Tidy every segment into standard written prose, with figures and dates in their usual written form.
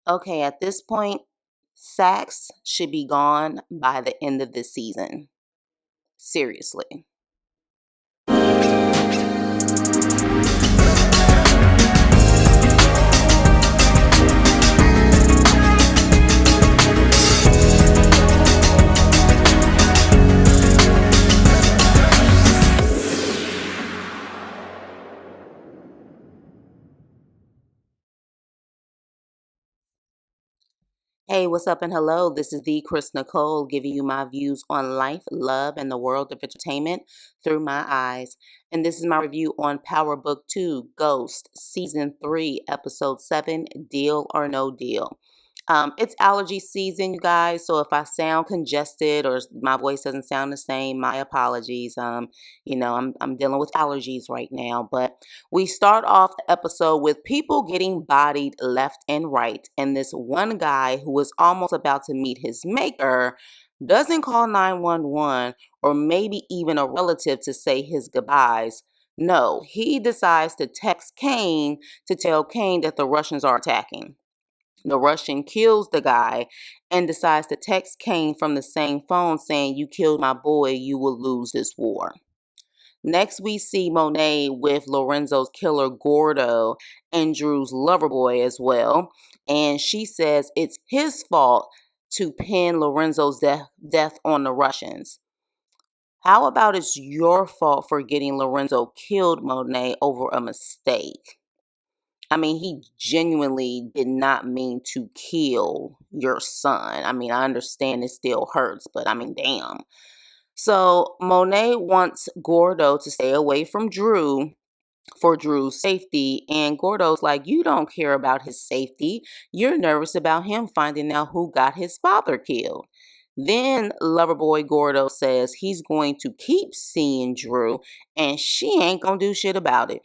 Okay, at this point, Sax should be gone by the end of this season. Seriously. Hey, what's up and hello? This is the Chris Nicole giving you my views on life, love, and the world of entertainment through my eyes. And this is my review on Power Book 2, Ghost, Season 3, Episode 7, Deal or No Deal. It's allergy season, you guys, so if I sound congested or my voice doesn't sound the same, my apologies. I'm dealing with allergies right now, but we start off the episode with people getting bodied left and right, and this one guy who was almost about to meet his maker doesn't call 911 or maybe even a relative to say his goodbyes. No, he decides to text Kane to tell Kane that the Russians are attacking. The Russian kills the guy and decides to text Kane from the same phone saying, "You killed my boy, you will lose this war." Next, we see Monet with Lorenzo's killer Gordo and Drew's lover boy as well. And she says it's his fault to pin Lorenzo's death on the Russians. How about it's your fault for getting Lorenzo killed, Monet, over a mistake? I mean, he genuinely did not mean to kill your son. I mean, I understand it still hurts, but I mean, damn. So Monet wants Gordo to stay away from Drew for Drew's safety. And Gordo's like, "You don't care about his safety. You're nervous about him finding out who got his father killed." Then Loverboy Gordo says he's going to keep seeing Drew and she ain't gonna do shit about it.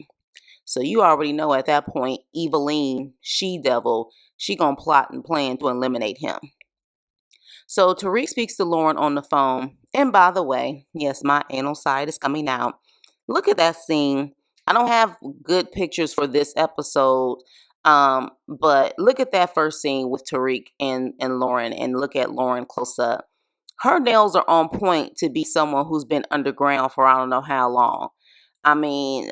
So you already know at that point, Eveline, she-devil, she gonna plot and plan to eliminate him. So Tariq speaks to Lauren on the phone. And by the way, yes, my anal side is coming out. Look at that scene. I don't have good pictures for this episode, but look at that first scene with Tariq and Lauren, and look at Lauren close up. Her nails are on point to be someone who's been underground for I don't know how long. I mean,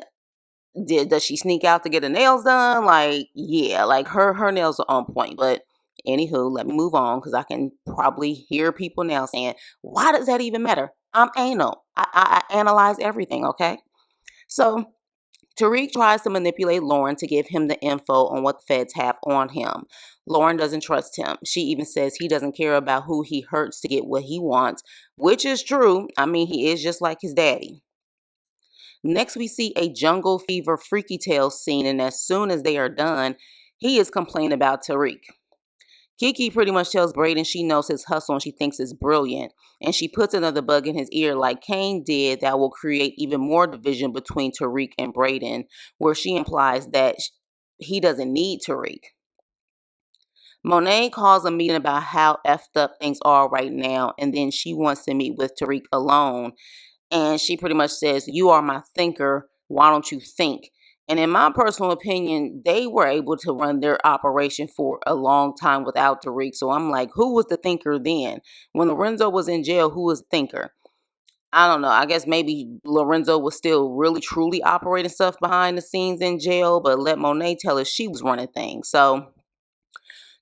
does she sneak out to get her nails done? Like, yeah, like her nails are on point. But anywho, let me move on because I can probably hear people now saying, "Why does that even matter?" I'm anal. I analyze everything. Okay, so Tariq tries to manipulate Lauren to give him the info on what the feds have on him. Lauren doesn't trust him. She even says he doesn't care about who he hurts to get what he wants, which is true. I mean, he is just like his daddy. Next, we see a jungle fever freaky tale scene, and as soon as they are done, he is complaining about Tariq. Kiki pretty much tells Brayden she knows his hustle and she thinks it's brilliant, and she puts another bug in his ear like Kane did that will create even more division between Tariq and Brayden, where she implies that he doesn't need Tariq. Monet calls a meeting about how effed up things are right now, and then she wants to meet with Tariq alone. And she pretty much says, "You are my thinker. Why don't you think?" And in my personal opinion, they were able to run their operation for a long time without Tariq. So I'm like, who was the thinker then? When Lorenzo was in jail, who was the thinker? I don't know. I guess maybe Lorenzo was still really truly operating stuff behind the scenes in jail, but let Monet tell us she was running things. So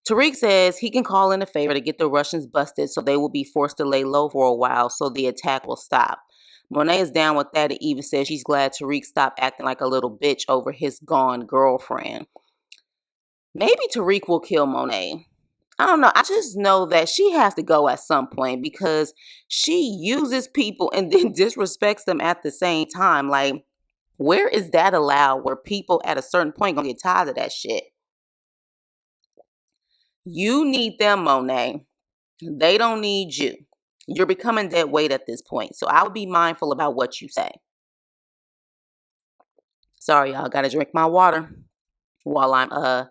Tariq says he can call in a favor to get the Russians busted so they will be forced to lay low for a while so the attack will stop. Monet is down with that and even says she's glad Tariq stopped acting like a little bitch over his gone girlfriend. Maybe Tariq will kill Monet. I don't know. I just know that she has to go at some point because she uses people and then disrespects them at the same time. Like, where is that allowed where people at a certain point gonna get tired of that shit? You need them, Monet. They don't need you. You're becoming dead weight at this point. So I would be mindful about what you say. Sorry, y'all. Gotta drink my water while I'm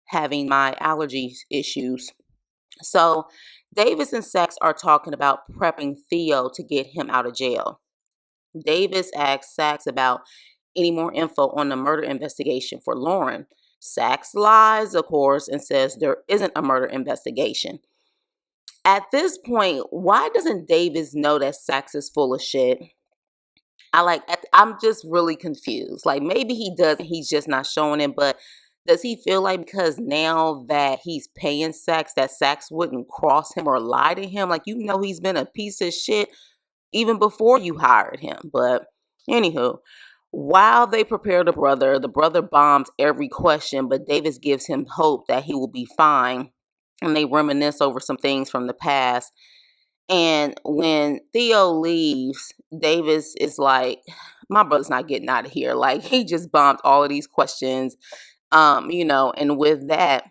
having my allergy issues. So Davis and Sachs are talking about prepping Theo to get him out of jail. Davis asks Sachs about any more info on the murder investigation for Lauren. Saxe lies, of course, and says there isn't a murder investigation. At this point, why doesn't Davis know that Saxe is full of shit? I'm just really confused. Like, maybe he does, he's just not showing it, but does he feel like because now that he's paying Saxe, that Saxe wouldn't cross him or lie to him? Like, he's been a piece of shit even before you hired him. But anywho, while they prepare the brother bombs every question, but Davis gives him hope that he will be fine. And they reminisce over some things from the past. And when Theo leaves, Davis is like, my brother's not getting out of here. Like, he just bombed all of these questions. And with that,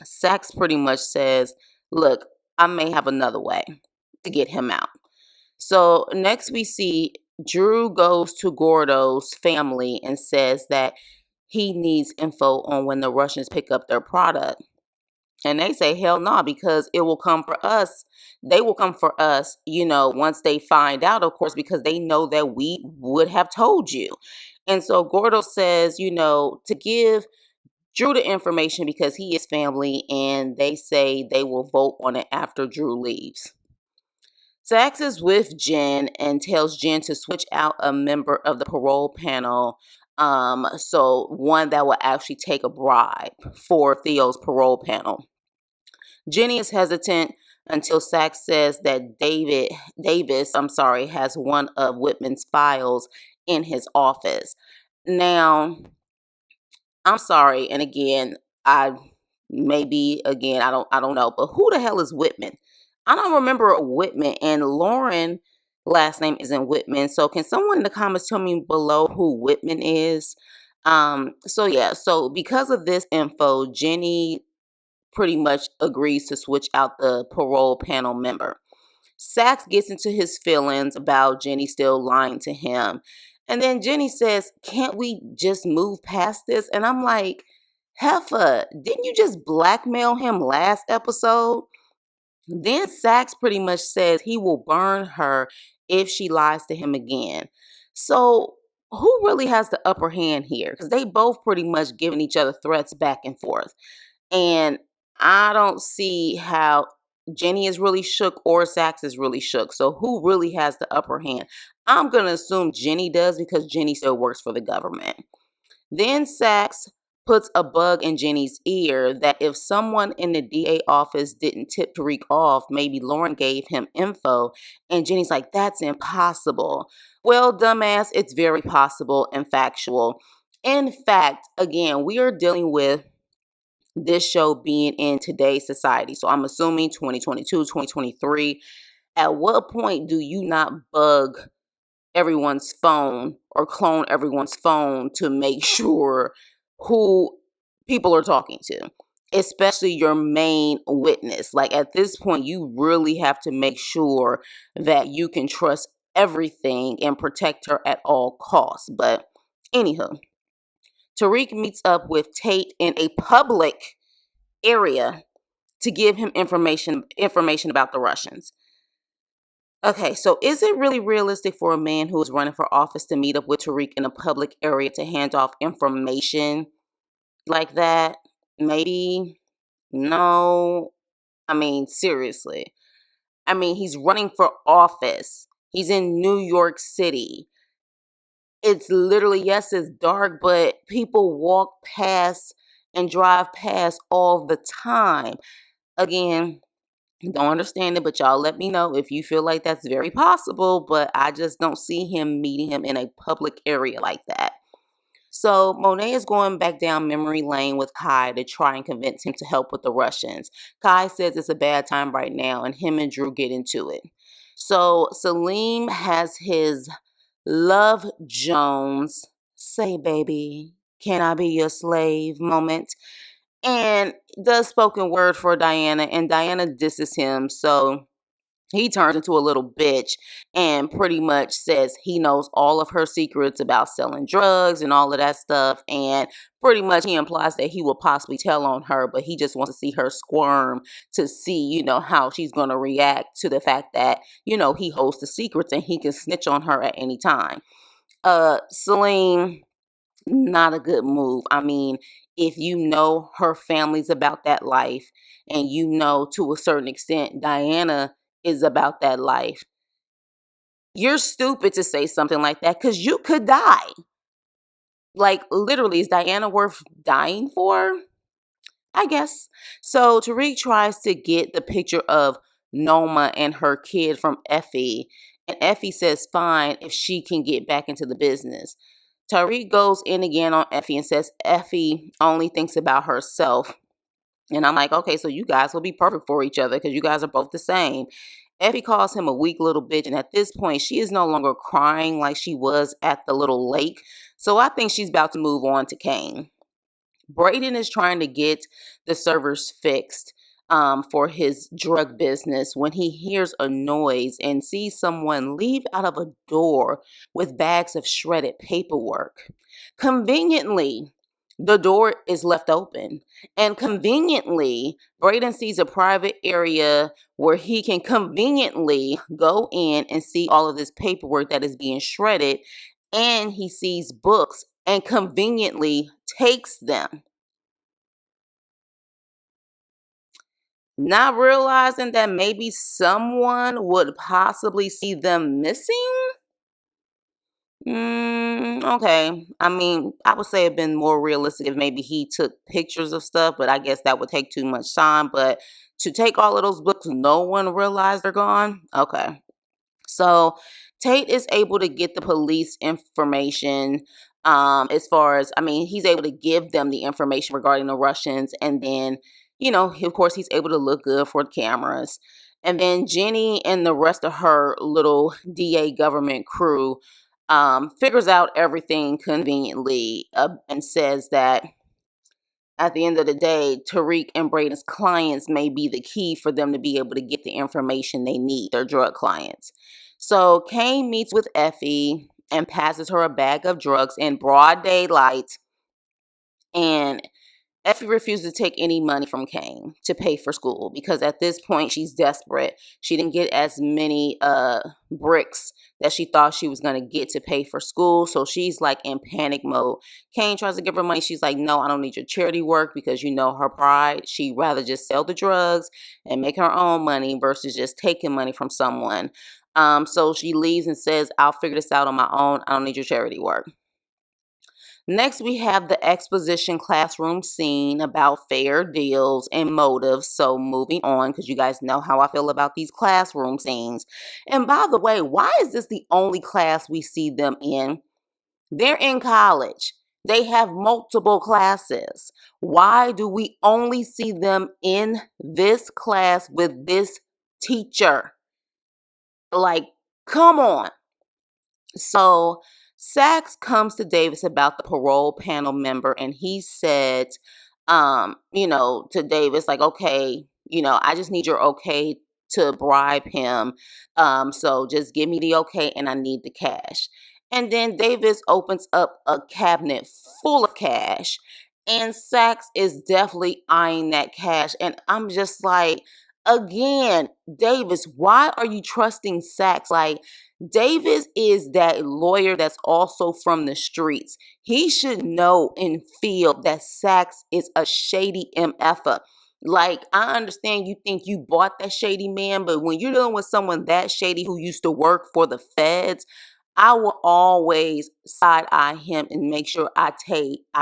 Saxe pretty much says, look, I may have another way to get him out. So next we see Drew goes to Gordo'S family and says that he needs info on when the Russians pick up their product. And they say, hell no, because it will come for us. They will come for us, once they find out, of course, because they know that we would have told you. And so Gordo says, to give Drew the information because he is family, and they say they will vote on it after Drew leaves. Saxe is with Jen and tells Jen to switch out a member of the parole panel. So one that will actually take a bribe for Theo's parole panel. Jenny is hesitant until Saxe says that Davis has one of Whitman's files in his office. Now, I'm sorry, and again, I don't know, but who the hell is Whitman? I don't remember Whitman, and Lauren last name isn't Whitman. So can someone in the comments tell me below who Whitman is? So because of this info, Jenny pretty much agrees to switch out the parole panel member. Saxe gets into his feelings about Jenny still lying to him. And then Jenny says, can't we just move past this? And I'm like, Heffa, didn't you just blackmail him last episode? Then Saxe pretty much says he will burn her if she lies to him again. So who really has the upper hand here? Because they both pretty much giving each other threats back and forth. And I don't see how Jenny is really shook or Saxe is really shook. So who really has the upper hand? I'm going to assume Jenny does because Jenny still works for the government. Then Saxe puts a bug in Jenny's ear that if someone in the DA office didn't tip Tariq off, maybe Lauren gave him info. And Jenny's like, that's impossible. Well, dumbass, it's very possible and factual. In fact, again, we are dealing with this show being in today's society. So I'm assuming 2022, 2023. At what point do you not bug everyone's phone or clone everyone's phone to make sure who people are talking to, especially your main witness? Like, at this point, you really have to make sure that you can trust everything and protect her at all costs. But anywho, Tariq meets up with Tate in a public area to give him information about the Russians. Okay, so is it really realistic for a man who is running for office to meet up with Tariq in a public area to hand off information like that? Maybe. No. I mean, seriously. I mean, he's running for office. He's in New York City. It's literally, yes, it's dark, but people walk past and drive past all the time. Again, don't understand it, but y'all let me know if you feel like that's very possible, but I just don't see him meeting him in a public area like that. So Monet is going back down memory lane with Kai to try and convince him to help with the Russians. Kai says it's a bad time right now, and him and Drew get into it. So Salim has his Love Jones, say baby, can I be your slave moment, and does spoken word for Diana, and Diana disses him, so he turns into a little bitch and pretty much says he knows all of her secrets about selling drugs and all of that stuff, and pretty much he implies that he will possibly tell on her, but he just wants to see her squirm to see, how she's going to react to the fact that, he holds the secrets and he can snitch on her at any time. Celine, not a good move. I mean, if you know her family's about that life and you know to a certain extent Diana is about that life, you're stupid to say something like that because you could die. Like, literally, is Diana worth dying for? I guess. So Tariq tries to get the picture of Noma and her kid from Effie, and Effie says fine if she can get back into the business. Tariq goes in again on Effie and says Effie only thinks about herself. And I'm like, okay, so you guys will be perfect for each other because you guys are both the same. Effie calls him a weak little bitch, and at this point, she is no longer crying like she was at the little lake. So I think she's about to move on to Kane. Braden is trying to get the servers fixed for his drug business when he hears a noise and sees someone leave out of a door with bags of shredded paperwork. Conveniently, the door is left open, and conveniently, Braden sees a private area where he can conveniently go in and see all of this paperwork that is being shredded, and he sees books and conveniently takes them, not realizing that maybe someone would possibly see them missing. Okay. I mean, I would say it'd been more realistic if maybe he took pictures of stuff, but I guess that would take too much time. But to take all of those books, no one realized they're gone. Okay. So Tate is able to get the police information, as far as, I mean, he's able to give them the information regarding the Russians. And then, of course, he's able to look good for the cameras. And then Jenny and the rest of her little DA government crew figures out everything conveniently, and says that at the end of the day, Tariq and Braden's clients may be the key for them to be able to get the information they need, their drug clients. So Kane meets with Effie and passes her a bag of drugs in broad daylight, and Effie refuses to take any money from Kane to pay for school because at this point she's desperate. She didn't get as many bricks that she thought she was going to get to pay for school, so she's like in panic mode. Kane tries to give her money. She's like, no, I don't need your charity work, because her pride. She'd rather just sell the drugs and make her own money versus just taking money from someone. So she leaves and says, I'll figure this out on my own. I don't need your charity work. Next, we have the exposition classroom scene about fair deals and motives. So moving on, because you guys know how I feel about these classroom scenes. And by the way, why is this the only class we see them in? They're in college. They have multiple classes. Why do we only see them in this class with this teacher? Like, come on. So Sachs comes to Davis about the parole panel member, and he said, to Davis, like, okay, I just need your okay to bribe him. So just give me the okay, and I need the cash. And then Davis opens up a cabinet full of cash, and Sachs is definitely eyeing that cash. And I'm just like, again, Davis, why are you trusting Sachs? Like, Davis is that lawyer that's also from the streets. He should know and feel that Sachs is a shady MFer. Like, I understand you think you bought that shady man, but when you're dealing with someone that shady who used to work for the feds, I will always side eye him and make sure I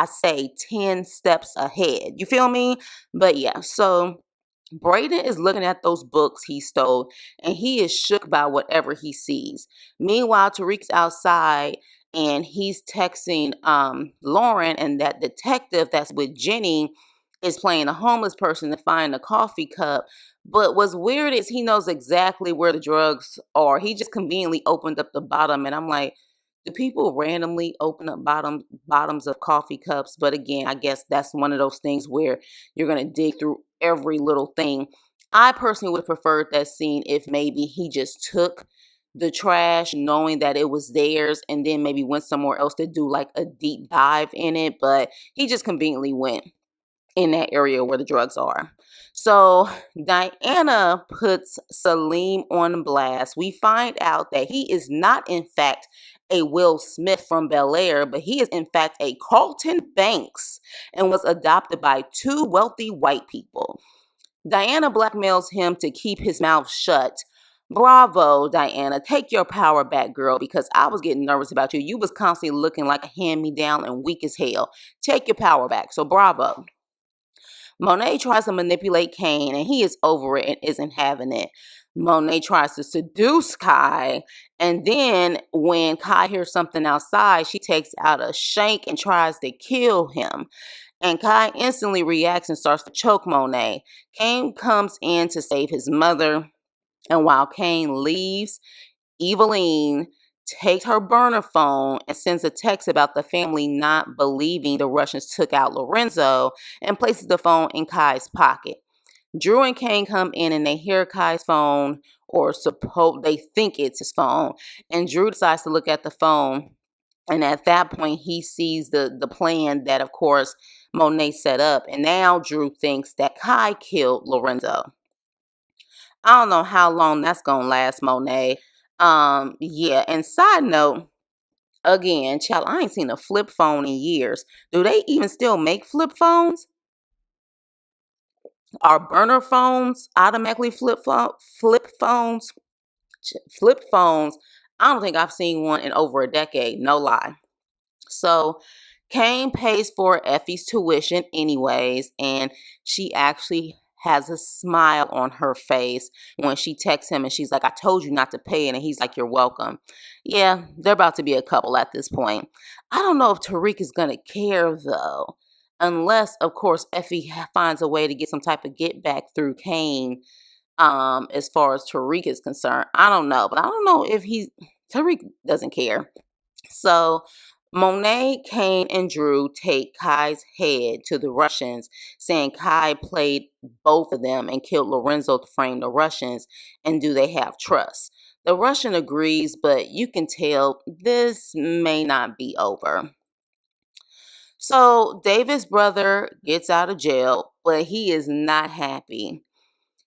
say 10 steps ahead. You feel me? But yeah, so Braden is looking at those books he stole, and he is shook by whatever he sees. Meanwhile, Tariq's outside and he's texting Lauren, and that detective that's with Jenny is playing a homeless person to find a coffee cup. But what's weird is he knows exactly where the drugs are. He just conveniently opened up the bottom, and I'm like, do people randomly open up bottoms of coffee cups? But again, I guess that's one of those things where you're gonna dig through every little thing. I personally would have preferred that scene if maybe he just took the trash knowing that it was theirs and then maybe went somewhere else to do like a deep dive in it, but he just conveniently went in that area where the drugs are. So Diana puts Salim on blast. We find out that he is not, in fact, a Will Smith from Bel Air, but he is in fact a Carlton Banks and was adopted by two wealthy white people. Diana blackmails him to keep his mouth shut. Bravo, Diana. Take your power back, girl, because I was getting nervous about you. You was constantly looking like a hand-me-down and weak as hell. Take your power back. So bravo. Monet tries to manipulate Kane, and he is over it and isn't having it. Monet tries to seduce Kai, and then when Kai hears something outside, she takes out a shank and tries to kill him. And Kai instantly reacts and starts to choke Monet. Kane comes in to save his mother, and while Kane leaves, Eveline takes her burner phone and sends a text about the family not believing the Russians took out Lorenzo and places the phone in Kai's pocket. Drew and Kane come in and they hear Kai's phone, or they think it's his phone, and Drew decides to look at the phone. And at that point, he sees the plan that, of course, Monet set up. And now Drew thinks that Kai killed Lorenzo. I don't know how long that's going to last, Monet. Yeah. And side note, again, child, I ain't seen a flip phone in years. Do they even still make flip phones? Are burner phones automatically flip phones? Flip phones. I don't think I've seen one in over a decade. No lie. So Kane pays for Effie's tuition anyways, and she actually has a smile on her face when she texts him and she's like, I told you not to pay it. And he's like, you're welcome. Yeah, they're about to be a couple at this point. I don't know if Tariq is going to care though, unless, of course, Effie finds a way to get some type of get back through Kane. As far as Tariq is concerned, I don't know, but I don't know if Tariq doesn't care. So Monet, Kane, and Drew take Kai's head to the Russians, saying Kai played both of them and killed Lorenzo to frame the Russians, and do they have trust? The Russian agrees, but you can tell this may not be over. So David's brother gets out of jail, but he is not happy.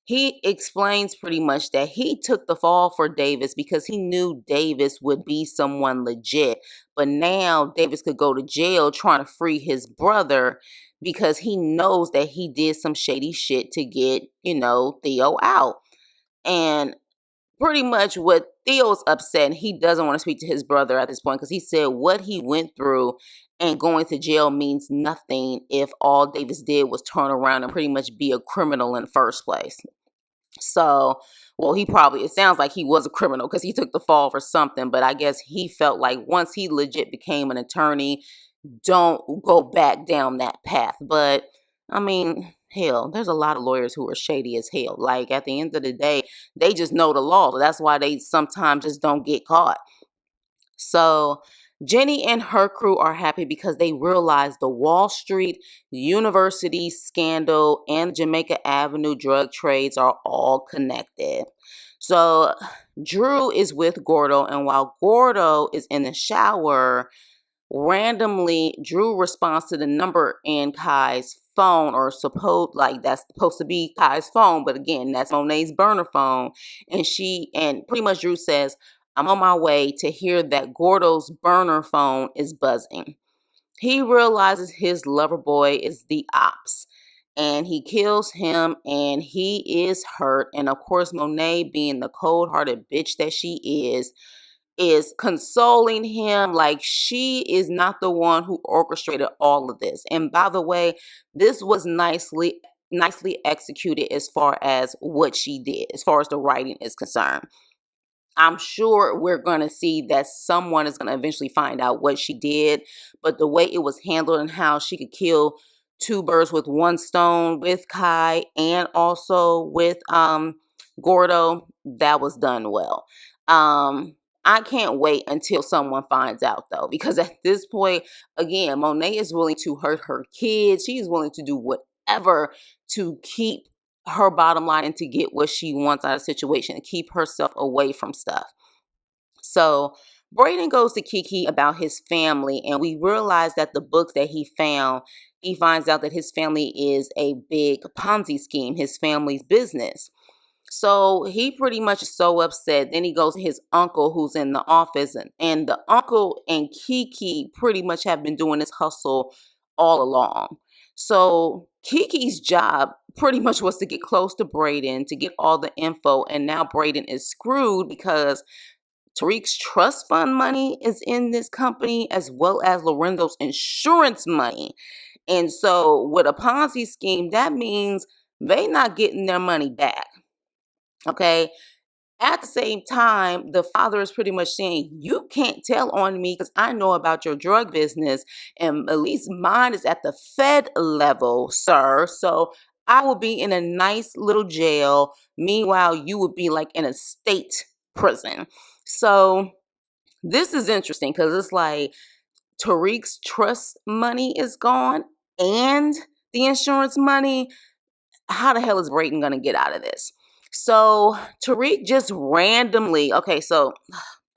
He explains pretty much that he took the fall for Davis because he knew Davis would be someone legit. But now Davis could go to jail trying to free his brother because he knows that he did some shady shit to get, Theo out. And pretty much what Theo's upset, he doesn't want to speak to his brother at this point because he said what he went through and going to jail means nothing if all Davis did was turn around and pretty much be a criminal in the first place. So, well, it sounds like he was a criminal because he took the fall for something, but I guess he felt like once he legit became an attorney, don't go back down that path. But, I mean, hell, there's a lot of lawyers who are shady as hell. Like, at the end of the day, they just know the law. So that's why they sometimes just don't get caught. So Jenny and her crew are happy because they realize the Wall Street University scandal and Jamaica Avenue drug trades are all connected. So Drew is with Gordo, and while Gordo is in the shower, randomly Drew responds to the number in Kai's phone, or that's supposed to be Kai's phone, but again, that's Monet's burner phone. And pretty much Drew says, I'm on my way to hear that Gordo's burner phone is buzzing. He realizes his lover boy is the ops, and he kills him, and he is hurt. And of course, Monet, being the cold-hearted bitch that she is consoling him like she is not the one who orchestrated all of this. And by the way, this was nicely executed as far as what she did, as far as the writing is concerned. I'm sure we're going to see that someone is going to eventually find out what she did, but the way it was handled and how she could kill two birds with one stone with Kai and also with Gordo, that was done well. I can't wait until someone finds out though, because at this point, again, Monet is willing to hurt her kids. She's willing to do whatever to keep her bottom line and to get what she wants out of the situation and keep herself away from stuff. So Brayden goes to Kiki about his family, and we realize that the books that he found, he finds out that his family is a big Ponzi scheme, his family's business. So he pretty much is so upset. Then he goes to his uncle who's in the office, and the uncle and Kiki pretty much have been doing this hustle all along. So Kiki's job pretty much was to get close to Braden to get all the info, and now Braden is screwed because Tariq's trust fund money is in this company as well as Lorenzo's insurance money. And so with a Ponzi scheme, that means they not getting their money back. Okay. At the same time, the father is pretty much saying, you can't tell on me because I know about your drug business, and at least mine is at the Fed level, sir. So I will be in a nice little jail. Meanwhile, you would be like in a state prison. So this is interesting because it's like Tariq's trust money is gone and the insurance money. How the hell is Brayton gonna get out of this? So Tariq just randomly, okay, so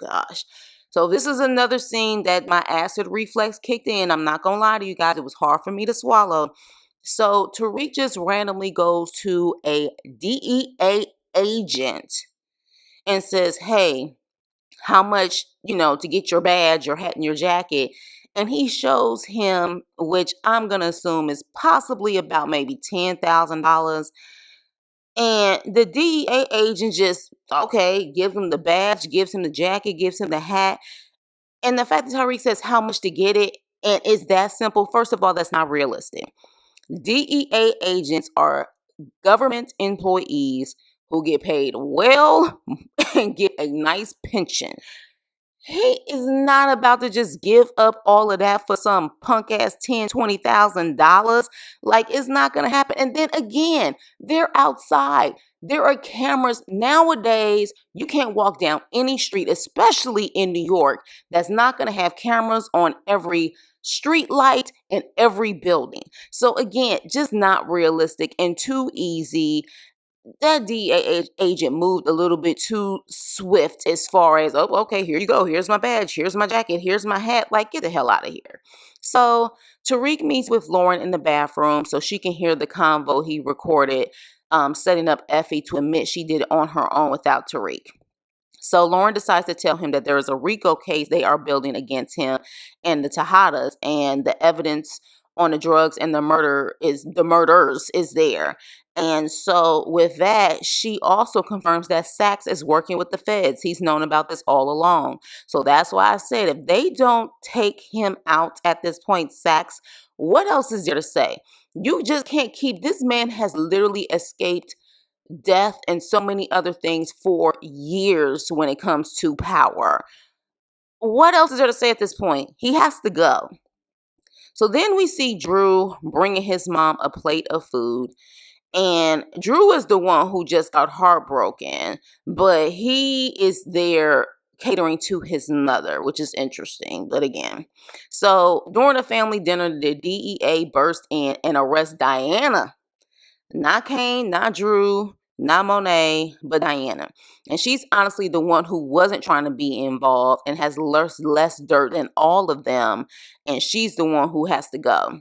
gosh. So this is another scene that my acid reflex kicked in. I'm not gonna lie to you guys, it was hard for me to swallow. So Tariq just randomly goes to a DEA agent and says, hey, how much, to get your badge, your hat, and your jacket. And he shows him, which I'm going to assume is possibly about maybe $10,000. And the DEA agent just, okay, gives him the badge, gives him the jacket, gives him the hat. And the fact that Tariq says how much to get it, and it's that simple, first of all, that's not realistic. DEA agents are government employees who get paid well and get a nice pension. He is not about to just give up all of that for some punk ass $10,000, $20,000. Like, it's not gonna happen. And then again, they're outside. There are cameras nowadays. You can't walk down any street, especially in New York, that's not gonna have cameras on every street light and every building. So again, just not realistic and too easy. That DEA agent moved a little bit too swift as far as, oh, okay, here you go. Here's my badge. Here's my jacket. Here's my hat. Like, get the hell out of here. So Tariq meets with Lauren in the bathroom so she can hear the convo he recorded, setting up Effie to admit she did it on her own without Tariq. So Lauren decides to tell him that there is a RICO case they are building against him and the Tejadas, and the evidence on the drugs and the murders is there. And so with that, she also confirms that Sachs is working with the feds. He's known about this all along. So that's why I said if they don't take him out at this point, Sachs, what else is there to say? You just can't keep, this man has literally escaped death and so many other things for years when it comes to power. What else is there to say at this point? He has to go. So then we see Drew bringing his mom a plate of food. And Drew is the one who just got heartbroken, but he is there catering to his mother, which is interesting. But again, so during the family dinner, the DEA burst in and arrest Diana. Not Kane, not Drew, not Monet, but Diana. And she's honestly the one who wasn't trying to be involved and has less dirt than all of them. And she's the one who has to go.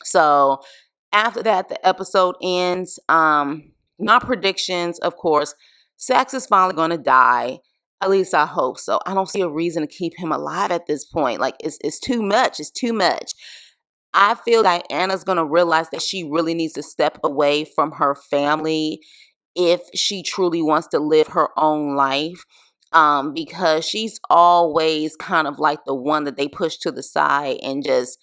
So after that, the episode ends. My predictions, of course, Sax is finally going to die. At least I hope so. I don't see a reason to keep him alive at this point. Like, it's too much. It's too much. I feel Diana's going to realize that she really needs to step away from her family if she truly wants to live her own life. Because she's always kind of like the one that they push to the side and just,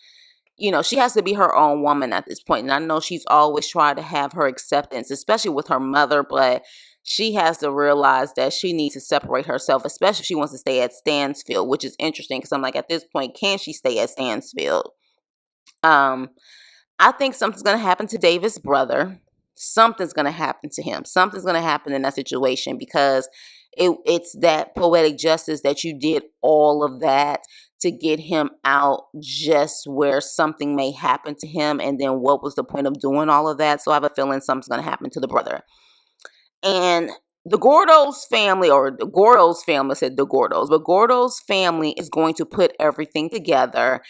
she has to be her own woman at this point. And I know she's always tried to have her acceptance, especially with her mother, but she has to realize that she needs to separate herself, especially if she wants to stay at Stansfield, which is interesting because I'm like, at this point, can she stay at Stansfield? I think something's going to happen to David's brother. Something's going to happen to him. Something's going to happen in that situation because it's that poetic justice that you did all of that to get him out just where something may happen to him. And then what was the point of doing all of that? So I have a feeling something's going to happen to the brother. And the Gordo'S family, or the Gordo'S family, I said the Gordo'S, but Gordo'S family is going to put everything together,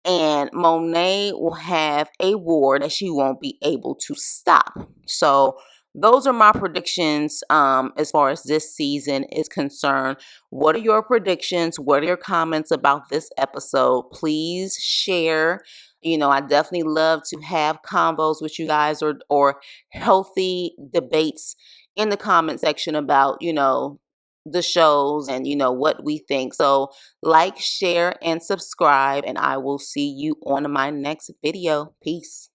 and Monet will have a war that she won't be able to stop. So those are my predictions as far as this season is concerned. What are your predictions? What are your comments about this episode? Please share. I definitely love to have convos with you guys, or healthy debates in the comment section about, the shows and what we think. So like, share, and subscribe, and I will see you on my next video. Peace.